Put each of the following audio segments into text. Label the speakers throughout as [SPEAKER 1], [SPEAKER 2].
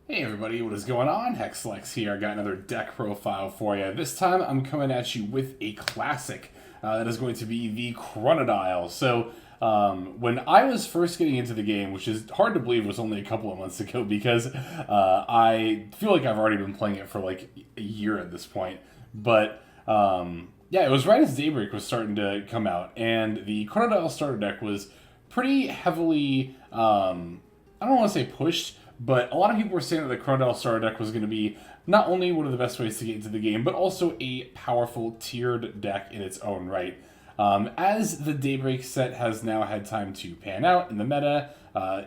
[SPEAKER 1] Hey everybody, what is going on? Hexlex here. I got another deck profile for you. This time I'm coming at you with a classic. That is going to be the Chronodile. When I was first getting into the game, which is hard to believe was only a couple of months ago because I feel like I've already been playing it for like a year at this point. Yeah, it was right as Daybreak was starting to come out, and the Chronodile starter deck was pretty heavily, I don't want to say pushed, but a lot of people were saying that the Chronodile starter deck was going to be not only one of the best ways to get into the game, but also a powerful tiered deck in its own right. As the Daybreak set has now had time to pan out in the meta,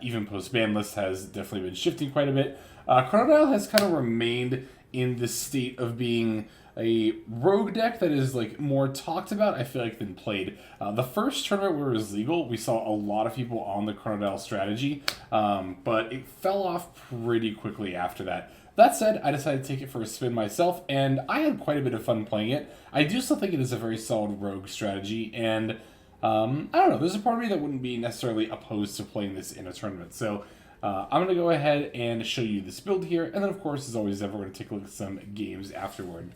[SPEAKER 1] even post-ban list has definitely been shifting quite a bit. Chronodile has kind of remained in the state of being a rogue deck that is like more talked about, I feel like, than played. The first tournament where it was legal, we saw a lot of people on the Chronodile strategy, but it fell off pretty quickly after that. That said, I decided to take it for a spin myself, and I had quite a bit of fun playing it. I do still think it is a very solid rogue strategy, and I don't know, there's a part of me that wouldn't be necessarily opposed to playing this in a tournament. I'm going to go ahead and show you this build here, and then of course, as always, we're going to take a look at some games afterward.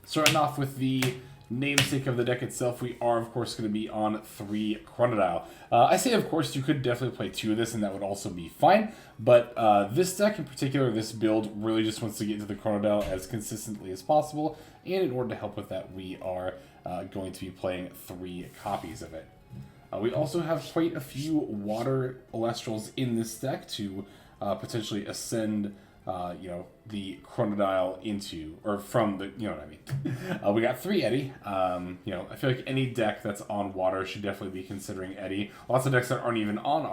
[SPEAKER 1] Starting off with the namesake of the deck itself, we are, of course, going to be on 3 Chronodile. I say, of course, you could definitely play 2 of this, and that would also be fine, but this deck in particular, this build, really just wants to get into the Chronodile as consistently as possible, and in order to help with that, we are going to be playing 3 copies of it. We also have quite a few water Alestrals in this deck to potentially ascend the Chronodile into, or from the, you know what I mean. We got 3 Eddy. I feel like any deck that's on water should definitely be considering Eddy. Lots of decks that aren't even on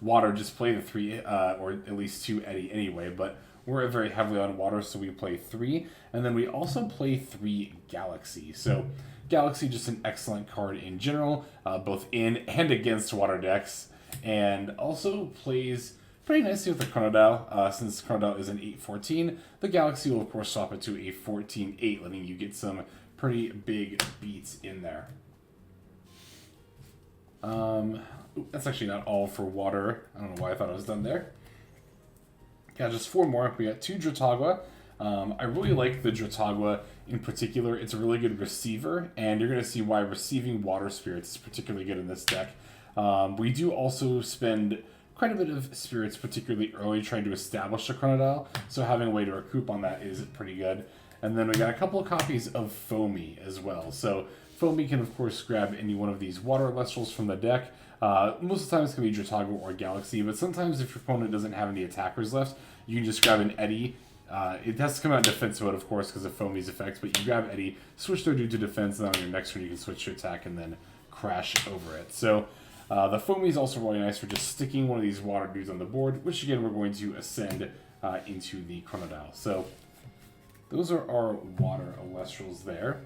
[SPEAKER 1] water just play the 3, or at least 2 Eddy anyway, but we're very heavily on water, so we play 3. And then we also play 3 Galaxy. So Galaxy, just an excellent card in general, both in and against water decks, and also plays pretty nicely with the Chronodile. Since Chronodile is an 8/14, the Galaxy will of course swap it to a 14/8, letting you get some pretty big beats in there. That's actually not all for water. I don't know why I thought I was done there. Got just 4 more. We got 2 Dratagua. I really like the Dratagua in particular. It's a really good receiver, and you're going to see why receiving Water Spirits is particularly good in this deck. We do also spend quite a bit of spirits, particularly early, trying to establish a Chronodile, so having a way to recoup on that is pretty good. And then we got a couple of copies of Foamy as well. So Foamy can, of course, grab any one of these water Alestrals from the deck. Most of the time it's going to be Dratagua or Galaxy, but sometimes if your opponent doesn't have any attackers left, you can just grab an Eddy. It has to come out in defense mode, of course, because of Foamy's effects, but you grab Eddy, switch their dude to defense, and then on your next turn you can switch to attack and then crash over it. So the Foamy is also really nice for just sticking one of these water dudes on the board, which again we're going to ascend into the Chronodile. So those are our water Alestrals there.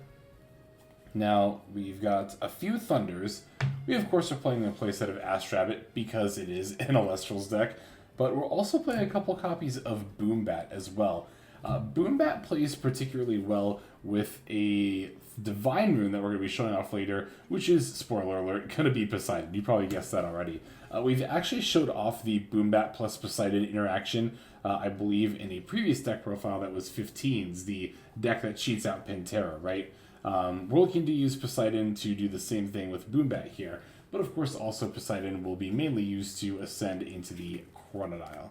[SPEAKER 1] Now we've got a few Thunders. We of course are playing the playset of Astrabbit because it is an Alestrals deck, but we're also playing a couple copies of Boombat as well. Boombat plays particularly well with a Divine Rune that we're going to be showing off later, which is, spoiler alert, going to be Poseidon. You probably guessed that already. We've actually showed off the Boombat plus Poseidon interaction, I believe, in a previous deck profile that was 15's, the deck that cheats out Pantera, right? We're looking to use Poseidon to do the same thing with Boombat here, but of course also Poseidon will be mainly used to ascend into the Chronodile.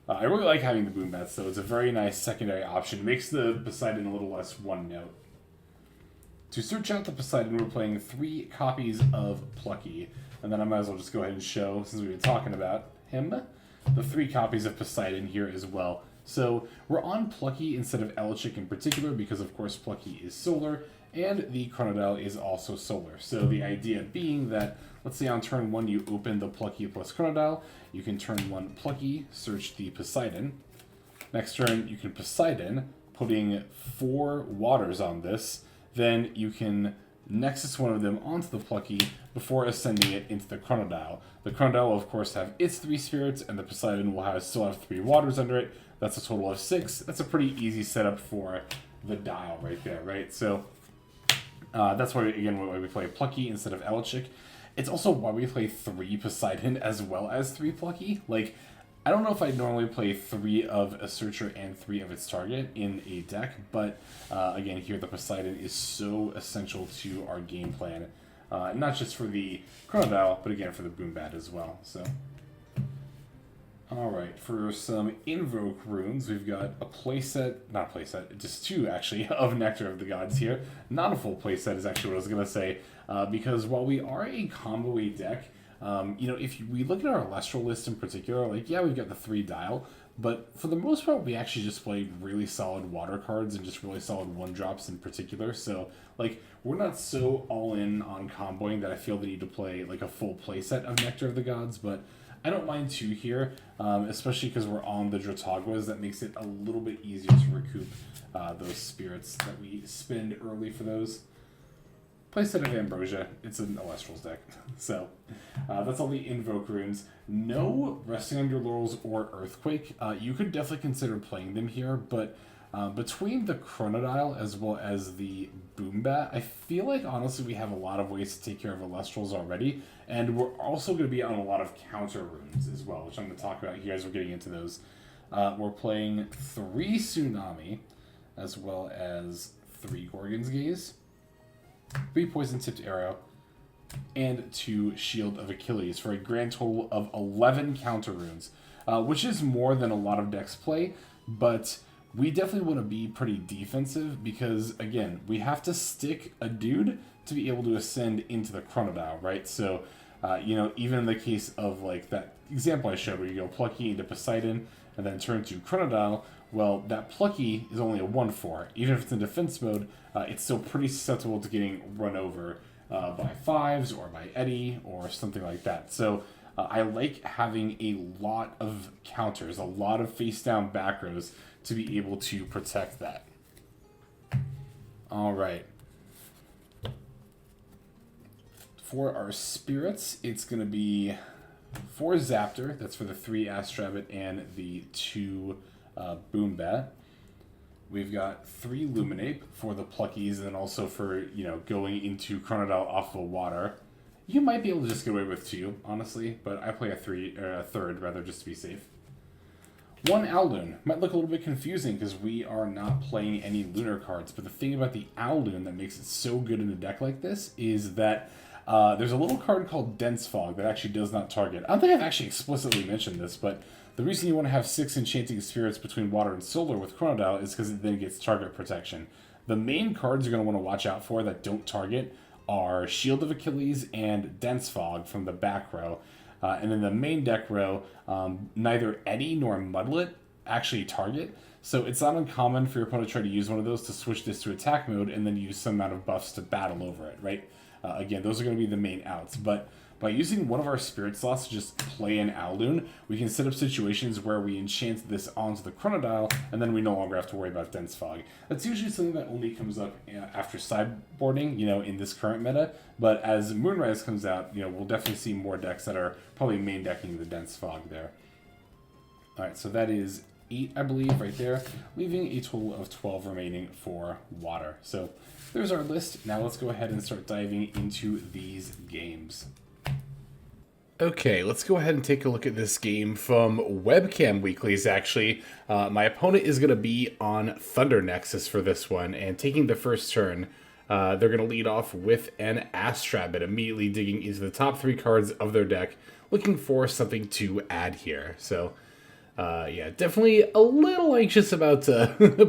[SPEAKER 1] I really like having the Boombats, though. It's a very nice secondary option. It makes the Poseidon a little less one-note. To search out the Poseidon, we're playing 3 copies of Plucky. And then I might as well just go ahead and show, since we've been talking about him, the 3 copies of Poseidon here as well. So we're on Plucky instead of Elechik in particular, because of course Plucky is solar, and the Chronodile is also solar. So the idea being that, let's say on turn 1 you open the Plucky plus Chronodile, you can turn 1 Plucky, search the Poseidon. Next turn you can Poseidon, putting 4 waters on this. Then you can Nexus one of them onto the Plucky before ascending it into the Chronodile. The Chronodile will of course have its 3 spirits, and the Poseidon will still have 3 waters under it. That's a total of 6. That's a pretty easy setup for the dial right there, right? So that's why, why we play Plucky instead of Elechik. It's also why we play 3 Poseidon as well as 3 Plucky. Like, I don't know if I'd normally play 3 of a Searcher and 3 of its target in a deck, but again, here the Poseidon is so essential to our game plan. Not just for the Chronodile, but again for the Boombat as well. So, alright, for some Invoke runes, we've got a playset, not a playset, just 2 actually, of Nectar of the Gods here. Not a full playset is actually what I was going to say, because while we are a combo-y deck, you know, if we look at our Lestral list in particular, like, yeah, we've got the 3 dial, but for the most part, we actually just play really solid water cards and just really solid 1-drops in particular. So, like, we're not so all in on comboing that I feel the need to play, like, a full playset of Nectar of the Gods, but I don't mind 2 here, especially because we're on the Drataguas. That makes it a little bit easier to recoup those spirits that we spend early for those. Playset of Ambrosia. It's an Elestrals deck. So, that's all the Invoke runes. No Resting on Your Laurels or Earthquake. You could definitely consider playing them here, but between the Chronodile as well as the Boombat, I feel like, honestly, we have a lot of ways to take care of Elestrals already, and we're also going to be on a lot of counter runes as well, which I'm going to talk about here as we're getting into those. We're playing 3 Tsunami, as well as 3 Gorgon's Gaze, 3 Poison Tipped Arrow, and 2 Shield of Achilles for a grand total of 11 counter runes, which is more than a lot of decks play, but we definitely want to be pretty defensive because, again, we have to stick a dude to be able to ascend into the Chronodile, right? So, you know, even in the case of, like, that example I showed where you go Plucky into Poseidon and then turn to Chronodile, well, that Plucky is only a 1/4. Even if it's in defense mode, it's still pretty susceptible to getting run over by 5s or by Eddie or something like that. So I like having a lot of counters, a lot of face-down back rows to be able to protect that. All right. For our spirits, it's going to be 4 Zaptor. That's for the 3 Astrabbit and the 2 Boombat. We've got 3 Luminape for the Pluckies, and then also for, you know, going into Chronodile off the water. You might be able to just get away with 2, honestly, but I play a 3rd rather, just to be safe. 1 Owloon. Might look a little bit confusing because we are not playing any lunar cards, but the thing about the Owloon that makes it so good in a deck like this is that there's a little card called Dense Fog that actually does not target. I don't think I've actually explicitly mentioned this, but the reason you want to have 6 Enchanting Spirits between Water and Solar with Chronodile is because it then gets target protection. The main cards you're going to want to watch out for that don't target are Shield of Achilles and Dense Fog from the back row. And then the main deck row, neither Eddy nor Mudlet actually target. So it's not uncommon for your opponent to try to use one of those to switch this to attack mode and then use some amount of buffs to battle over it, right? Again, those are going to be the main outs. But by using one of our spirit slots to just play an Owloon, we can set up situations where we enchant this onto the Chronodile, and then we no longer have to worry about Dense Fog. That's usually something that only comes up after sideboarding, you know, in this current meta. But as Moonrise comes out, you know, we'll definitely see more decks that are probably main decking the Dense Fog there. All right, so that is 8, I believe, right there, leaving a total of 12 remaining for water. So there's our list. Now let's go ahead and start diving into these games. Okay, let's go ahead and take a look at this game from Webcam Weeklies, actually. My opponent is going to be on Thunder Nexus for this one, and taking the first turn, they're going to lead off with an Astrabbit, immediately digging into the top 3 cards of their deck, looking for something to add here. So, yeah, definitely a little anxious about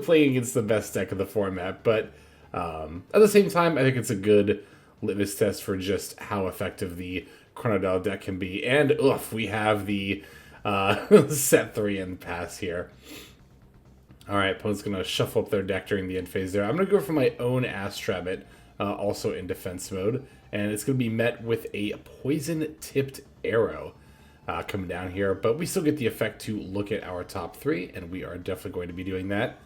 [SPEAKER 1] playing against the best deck of the format, but at the same time, I think it's a good litmus test for just how effective the Chronodile deck can be. And oof, we have the set 3 in pass here. Alright, opponent's going to shuffle up their deck during the end phase there. I'm going to go for my own Astrabbit, also in defense mode. And it's going to be met with a Poison-Tipped Arrow coming down here. But we still get the effect to look at our top 3, and we are definitely going to be doing that.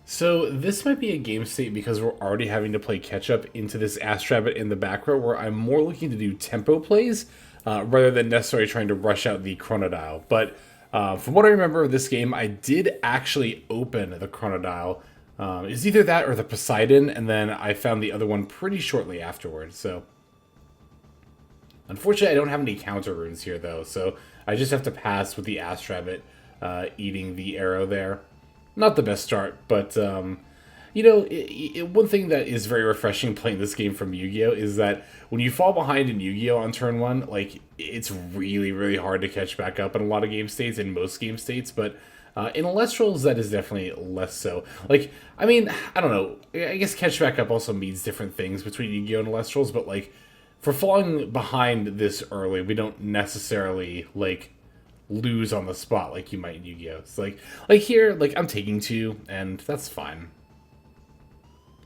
[SPEAKER 1] So this might be a game state because we're already having to play catch-up into this Astrabbit in the back row, where I'm more looking to do tempo plays rather than necessarily trying to rush out the Chronodile. But from what I remember of this game, I did actually open the Chronodile. It's either that or the Poseidon, and then I found the other one pretty shortly afterwards. So
[SPEAKER 2] Unfortunately, I don't have any counter runes here, though, so I just have to pass with the Astrabbit eating the arrow there. Not the best start, but, one thing that is very refreshing playing this game from Yu-Gi-Oh! Is that when you fall behind in Yu-Gi-Oh! On turn 1, like, it's really, really hard to catch back up in a lot of game states, in most game states, but in Alestrals, that is definitely less so. Like, I mean, I don't know. I guess catch back up also means different things between Yu-Gi-Oh! And Alestrals, but, like, for falling behind this early, we don't necessarily, like, lose on the spot like you might in Yu-Gi-Oh! It's like here, like, I'm taking 2, and that's fine.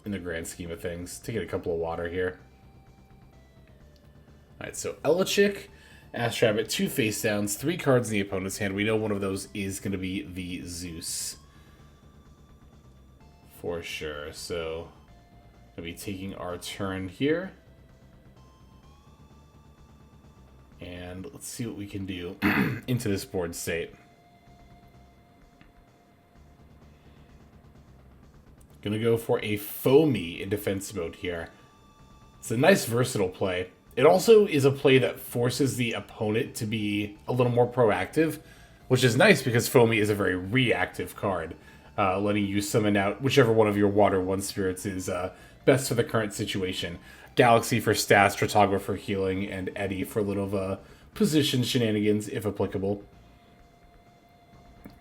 [SPEAKER 2] In the grand scheme of things. Taking a couple of water here. Alright, so Elachik, Astrabbit, 2 face downs, 3 cards in the opponent's hand. We know one of those is going to be the Zeus. For sure. So, going to be taking our turn here. And let's see what we can do into this board state. Gonna go for a Foamy in defense mode here. It's a nice versatile play. It also is a play that forces the opponent to be a little more proactive, which is nice because Foamy is a very reactive card, letting you summon out whichever one of your Water 1 spirits is best for the current situation. Galaxy for stats, Trotagwa for healing, and Eddie for a little position shenanigans, if applicable.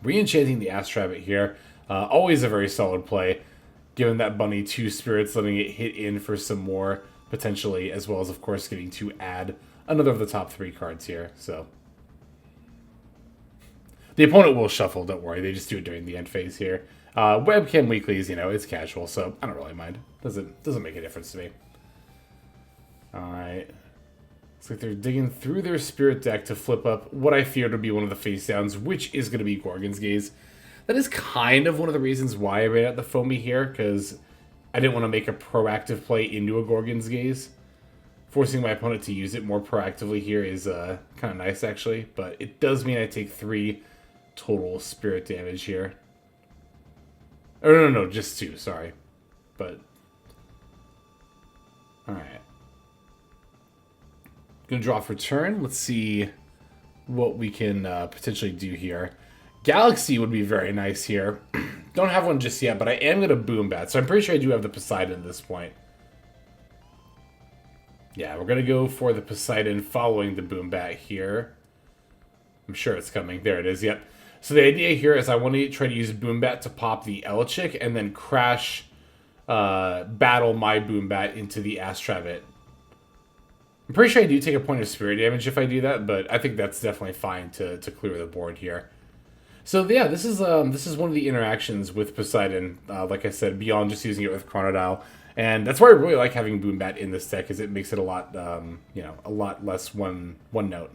[SPEAKER 2] Re-enchanting the Astrabbit here, always a very solid play. Given that bunny 2 spirits, letting it hit in for some more, potentially, as well as, of course, getting to add another of the top 3 cards here, so. The opponent will shuffle, don't worry, they just do it during the end phase here. Webcam weeklies, it's casual, so I don't really mind. Doesn't make a difference to me. Alright. Looks like they're digging through their spirit deck to flip up what I fear to be one of the face downs, which is going to be Gorgon's Gaze. That is kind of one of the reasons why I ran out the Foamy here, because I didn't want to make a proactive play into a Gorgon's Gaze. Forcing my opponent to use it more proactively here is kind of nice, actually. But it does mean I take 3 total spirit damage here. Or no, just 2, sorry. But, alright. Gonna draw for turn. Let's see what we can potentially do here. Galaxy would be very nice here. Don't have one just yet, but I am going to Boom Bat. So I'm pretty sure I do have the Poseidon at this point. Yeah, we're going to go for the Poseidon following the Boom Bat here. I'm sure it's coming. There it is, yep. So the idea here is I want to try to use Boom Bat to pop the Elachik and then crash battle my Boom Bat into the Astrabbit. I'm pretty sure I do take a point of spirit damage if I do that, but I think that's definitely fine to clear the board here. So yeah, this is one of the interactions with Poseidon, like I said, beyond just using it with Chronodile, and that's why I really like having Boom Bat in this deck, is it makes it a lot, a lot less one note.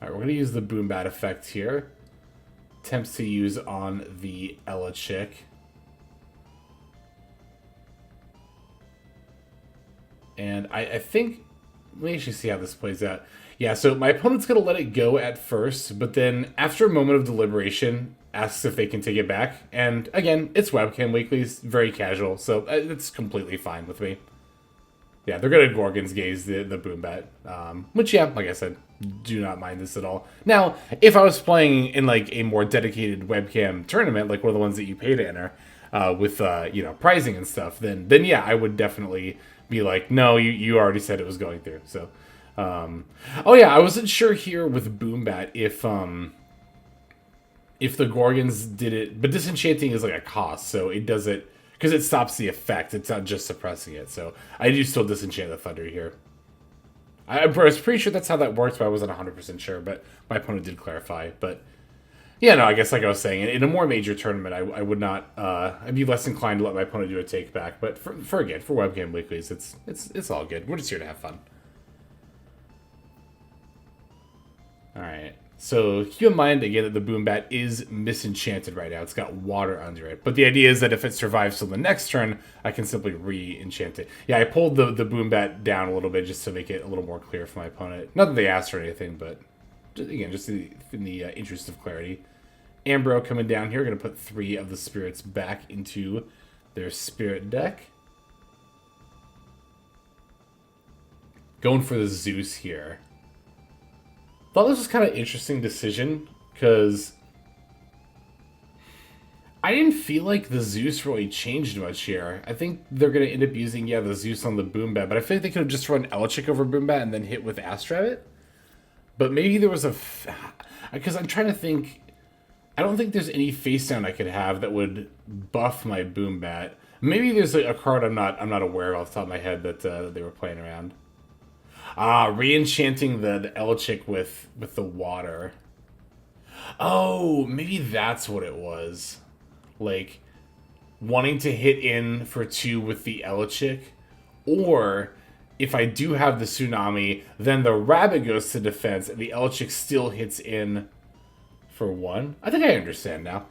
[SPEAKER 2] All right, we're gonna use the Boom Bat effect here. Attempts to use on the Elachik. And I think, let me actually see how this plays out. Yeah, so my opponent's going to let it go at first, but then after a moment of deliberation, asks if they can take it back. And again, it's Webcam Weeklies, very casual, so it's completely fine with me. Yeah, they're going to Gorgon's Gaze the Boom Bat, which, yeah, like I said, do not mind this at all. Now, if I was playing in, like, a more dedicated webcam tournament, like one of the ones that you pay to enter, with, prizing and stuff, then yeah, I would definitely be like, no, you already said it was going through, so. Oh yeah, I wasn't sure here with Boom Bat if the Gorgons did it, but disenchanting is like a cost, so it does it, because it stops the effect, it's not just suppressing it, so I do still disenchant the Thunder here. I was pretty sure that's how that works, but I wasn't 100% sure, but my opponent did clarify, but yeah, no, I guess like I was saying, in a more major tournament, I would not, I'd be less inclined to let my opponent do a take back, but for Webcam Weeklies, it's all good, we're just here to have fun. Alright, so keep in mind again that the Boom Bat is misenchanted right now. It's got water under it. But the idea is that if it survives till the next turn, I can simply re-enchant it. Yeah, I pulled the Boom Bat down a little bit just to make it a little more clear for my opponent. Not that they asked for anything, but again, just in the interest of clarity. Ambro coming down here. We're going to put 3 of the spirits back into their spirit deck. going for the Zeus here. Thought this was kind of interesting decision, because I didn't feel like the Zeus really changed much here. I think they're going to end up using, the Zeus on the Boom Bat, but I feel like they could have just run Elchik over Boom Bat and then hit with Astrabbit. But maybe there was because I'm trying to think, I don't think there's any face down I could have that would buff my Boom Bat. Maybe there's a card I'm not aware of off the top of my head that they were playing around. Re-enchanting the Elchik with the water. Oh, maybe that's what it was. Like, wanting to hit in for 2 with the Elchik. Or, if I do have the Tsunami, then the Rabbit goes to defense, and the Elchik still hits in for 1. I think I understand now.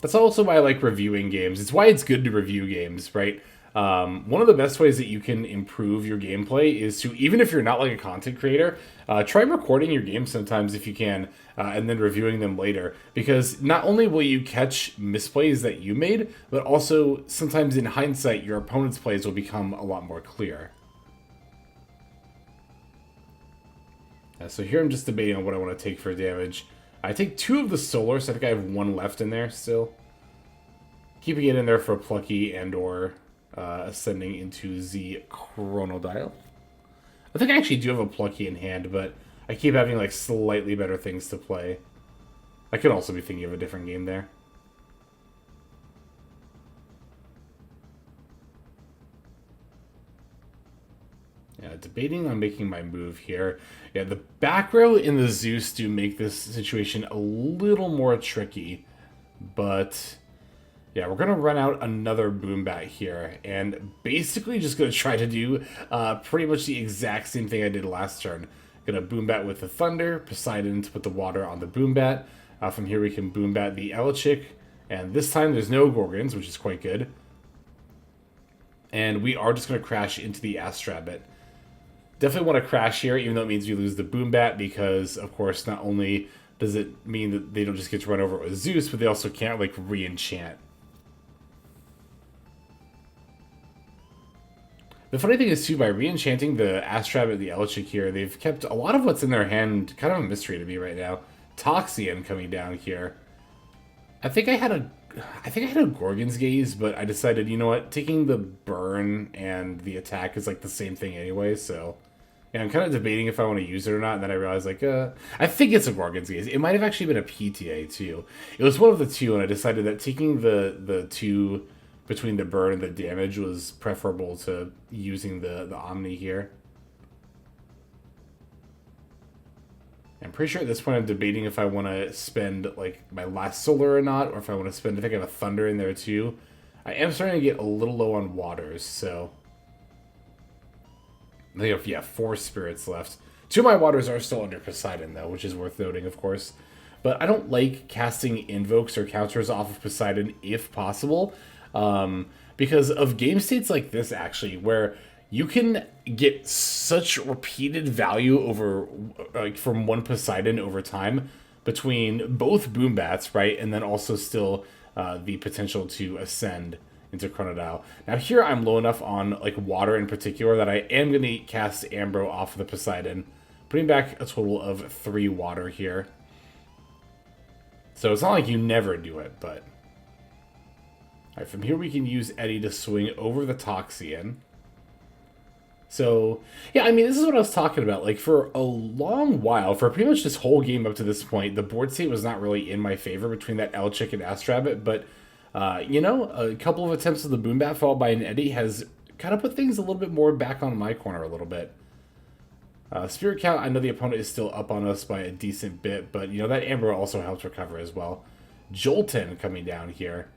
[SPEAKER 2] That's also why I like reviewing games. It's why it's good to review games, right? One of the best ways that you can improve your gameplay is to, even if you're not like a content creator, try recording your games sometimes if you can, and then reviewing them later. Because not only will you catch misplays that you made, but also sometimes in hindsight, your opponent's plays will become a lot more clear. So here I'm just debating on what I want to take for damage. I take 2 of the Solar, so I think I have 1 left in there still. Keeping it in there for Plucky and or ascending into the Chronodile. I think I actually do have a Plucky in hand, but I keep having like slightly better things to play. I could also be thinking of a different game there. Yeah, debating on making my move here. Yeah, the back row and the Zeus do make this situation a little more tricky. But yeah, we're going to run out another Boom Bat here. And basically just going to try to do pretty much the exact same thing I did last turn. Going to Boom Bat with the Thunder, Poseidon to put the water on the Boom Bat. From here we can Boom Bat the Elchik. And this time there's no Gorgons, which is quite good. And we are just going to crash into the Astrabbit. Definitely want to crash here, even though it means we lose the Boom Bat, because, of course, not only does it mean that they don't just get to run over it with Zeus, but they also can't, like, re-enchant. The funny thing is, too, by re-enchanting the Astrabbit and the Elchik here, they've kept a lot of what's in their hand kind of a mystery to me right now. Toxian coming down here. I think I had a Gorgon's Gaze, but I decided, you know what, taking the burn and the attack is, like, the same thing anyway, so... Yeah, I'm kind of debating if I want to use it or not, and then I realized, like, I think it's a Gorgon's Gaze. It might have actually been a PTA, too. It was one of the two, and I decided that taking the 2 between the burn and the damage was preferable to using the Omni here. I'm pretty sure at this point I'm debating if I want to spend, like, my last Solar or not, or if I want to spend, I think I have a Thunder in there, too. I am starting to get a little low on waters, so... I think I have, 4 spirits left. 2 of my waters are still under Poseidon, though, which is worth noting, of course. But I don't like casting invokes or counters off of Poseidon if possible, because of game states like this, actually, where you can get such repeated value over, like, from one Poseidon over time between both Boom Bats, right, and then also still the potential to ascend into Chronodile. Now here I'm low enough on like water in particular that I am going to cast Ambro off of the Poseidon, putting back a total of 3 water here. So it's not like you never do it, but... Alright, from here we can use Eddie to swing over the Toxian. So, yeah, I mean, this is what I was talking about. Like, for a long while, for pretty much this whole game up to this point, the board state was not really in my favor between that Elchik and Astrabbit, but... you know, a couple of attempts of the Boom Bat followed by an Eddie has kind of put things a little bit more back on my corner a little bit. Spirit count, I know the opponent is still up on us by a decent bit, but, you know, that Amber also helps recover as well. Jolton coming down here.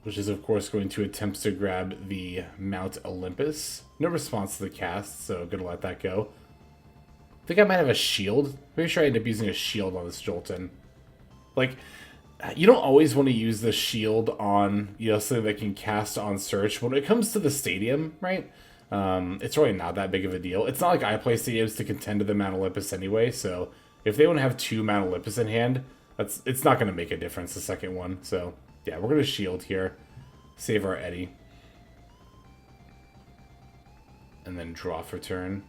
[SPEAKER 2] Which is, of course, going to attempt to grab the Mount Olympus. No response to the cast, so gonna let that go. I think I might have a shield. Pretty sure I end up using a shield on this Jolton. Like, you don't always want to use the shield on, you know, something that can cast on search. When it comes to the stadium, right, it's really not that big of a deal. It's not like I play stadiums to contend to the Mount Olympus anyway, so if they want to have 2 Mount Olympus in hand, it's not going to make a difference, the second one. So, yeah, we're going to shield here. Save our Eddie. And then draw for turn.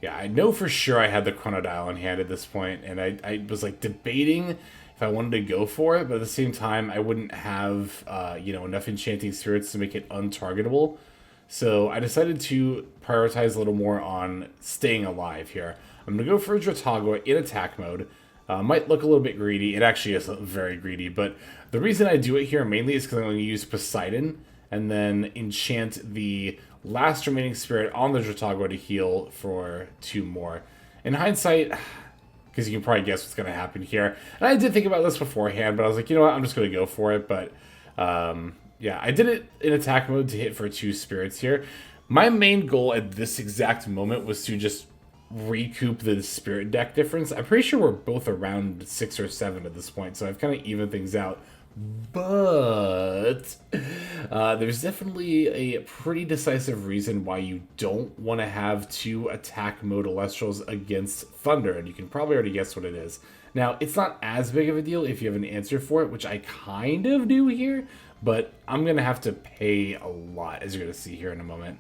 [SPEAKER 2] Yeah, I know for sure I had the Chronodile in hand at this point, and I was like debating if I wanted to go for it, but at the same time, I wouldn't have enough enchanting spirits to make it untargetable. So I decided to prioritize a little more on staying alive here. I'm gonna go for a Dratagua in attack mode. Might look a little bit greedy. It actually is very greedy, but the reason I do it here mainly is because I'm going to use Poseidon and then enchant the last remaining spirit on the Dratagua to heal for 2 more. In hindsight, because you can probably guess what's going to happen here, and I did think about this beforehand, but I was like, you know what, I'm just going to go for it. But yeah, I did it in attack mode to hit for 2 spirits here. My main goal at this exact moment was to just recoup the spirit deck difference. I'm pretty sure we're both around 6 or 7 at this point, so I've kind of evened things out. But there's definitely a pretty decisive reason why you don't want to have 2 attack mode Alestrals against Thunder, and you can probably already guess what it is. Now, it's not as big of a deal if you have an answer for it, which I kind of do here, but I'm going to have to pay a lot, as you're going to see here in a moment.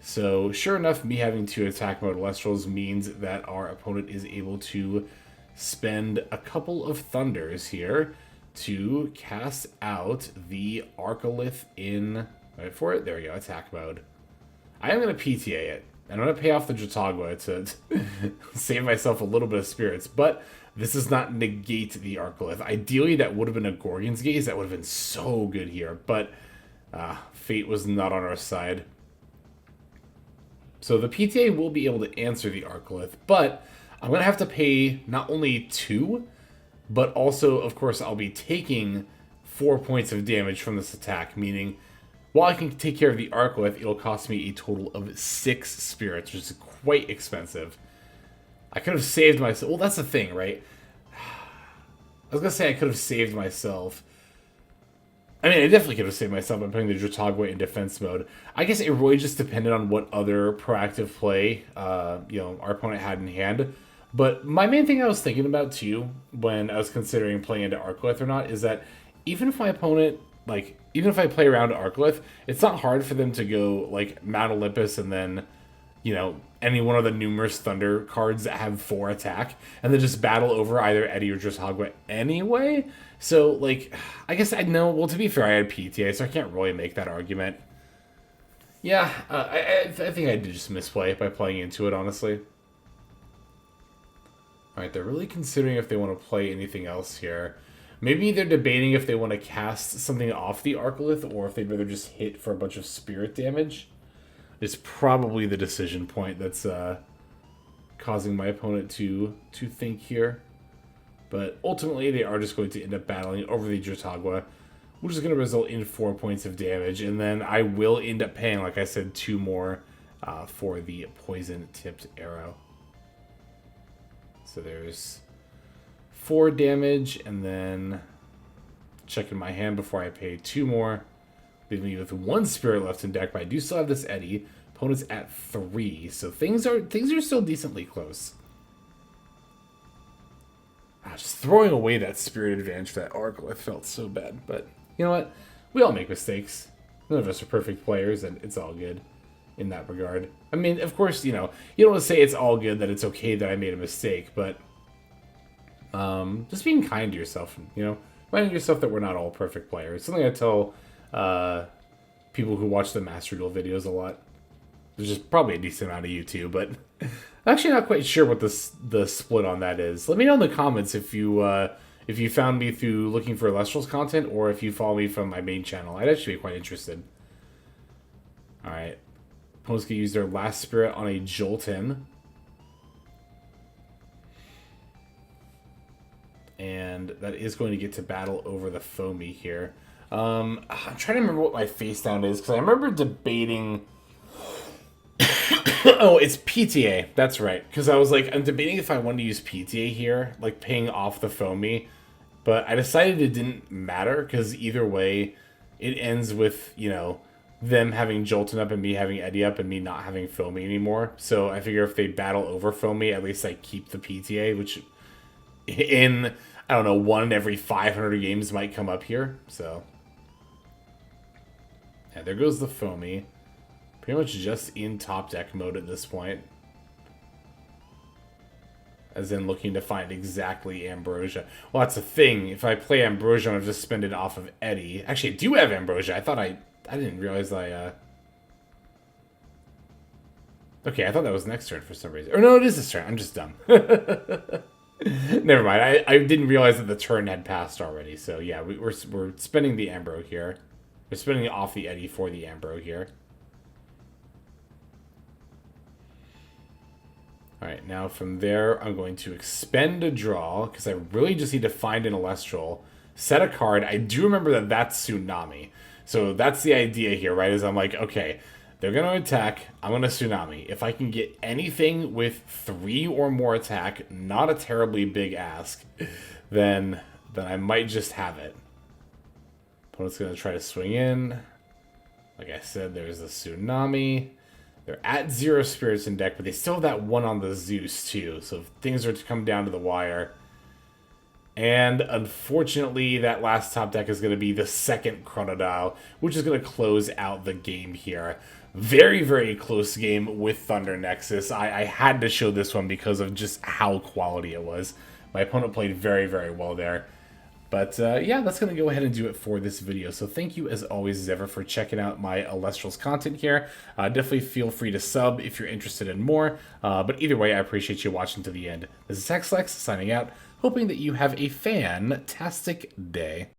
[SPEAKER 2] So, sure enough, me having 2 attack mode Alestrals means that our opponent is able to spend a couple of Thunders here to cast out the Arcolith in... Wait for it. There we go. Attack mode. I am going to PTA it. And I'm going to pay off the Dratagua to save myself a little bit of spirits. But this does not negate the Arcolith. Ideally, that would have been a Gorgon's Gaze. That would have been so good here. But fate was not on our side. So the PTA will be able to answer the Arcolith, but I'm going to have to pay not only 2, but also, of course, I'll be taking 4 points of damage from this attack, meaning while I can take care of the Arcolith, it'll cost me a total of 6 spirits, which is quite expensive. I could have saved myself. Well, that's the thing, right? I was going to say I could have saved myself. I mean, I definitely could have saved myself by putting the Dratagua in defense mode. I guess it really just depended on what other proactive play, our opponent had in hand. But my main thing I was thinking about, too, when I was considering playing into Arcolith or not, is that even if my opponent, even if I play around Arcolith, it's not hard for them to go, Mount Olympus and then, any one of the numerous Thunder cards that have 4 attack, and then just battle over either Eddie or Dratagua anyway. So, I guess I know, well, to be fair, I had PTA, so I can't really make that argument. Yeah, I think I did just misplay by playing into it, honestly. Alright, they're really considering if they want to play anything else here. Maybe they're debating if they want to cast something off the Arcolith, or if they'd rather just hit for a bunch of spirit damage. It's probably the decision point that's causing my opponent to think here. But ultimately, they are just going to end up battling over the Dratagua, which is going to result in 4 points of damage. And then I will end up paying, like I said, 2 more for the poison-tipped arrow. So there's 4 damage, and then checking my hand before I pay 2 more. Leaving me with 1 spirit left in deck, but I do still have this Eddie. Opponent's at 3, so things are still decently close. Just throwing away that spirit advantage for that Arcolith felt so bad. But you know what? We all make mistakes. None of us are perfect players, and it's all good in that regard. I mean, of course, you don't want to say it's all good, that it's okay that I made a mistake, but just being kind to yourself, reminding yourself that we're not all perfect players. Something I tell people who watch the Master Duel videos a lot. There's just probably a decent amount of you too, but I'm actually not quite sure what the split on that is. Let me know in the comments if you found me through looking for Alestrals content, or if you follow me from my main channel. I'd actually be quite interested. Alright. Opponents can use their last spirit on a Joltin. And that is going to get to battle over the Foamy here. I'm trying to remember what my face down is, because I remember debating... Oh, it's PTA. That's right. Because I was I'm debating if I wanted to use PTA here, paying off the Foamy. But I decided it didn't matter, because either way, it ends with, them having Jolton up and me having Eddie up and me not having Foamy anymore. So I figure if they battle over Foamy, at least I keep the PTA, which in, I don't know, 1 in every 500 games might come up here. So, yeah, there goes the Foamy. Pretty much just in top deck mode at this point. As in looking to find exactly Ambrosia. Well, that's the thing. If I play Ambrosia, I'm going to just spend it off of Eddie. Actually, I do have Ambrosia. I thought I didn't realize Okay, I thought that was next turn for some reason. Or no, it is this turn. I'm just dumb. Never mind. I didn't realize that the turn had passed already. So yeah, we're spending the Ambro here. We're spending off the Eddie for the Ambro here. Alright, now from there, I'm going to expend a draw, because I really just need to find an Celestial, set a card. I do remember that that's Tsunami. So that's the idea here, right? Is I'm like, okay, they're going to attack, I'm going to Tsunami. If I can get anything with 3 or more attack, not a terribly big ask, then I might just have it. Opponent's going to try to swing in. Like I said, there's a Tsunami. They're at 0 spirits in deck, but they still have that 1 on the Zeus, too. So things are to come down to the wire. And unfortunately, that last top deck is going to be the second Chronodile, which is going to close out the game here. Very, very close game with Thunder Nexus. I had to show this one because of just how quality it was. My opponent played very, very well there. But yeah, that's going to go ahead and do it for this video. So thank you as always as ever for checking out my Alestrals content here. Definitely feel free to sub if you're interested in more. But either way, I appreciate you watching to the end. This is Hexlex signing out, hoping that you have a fantastic day.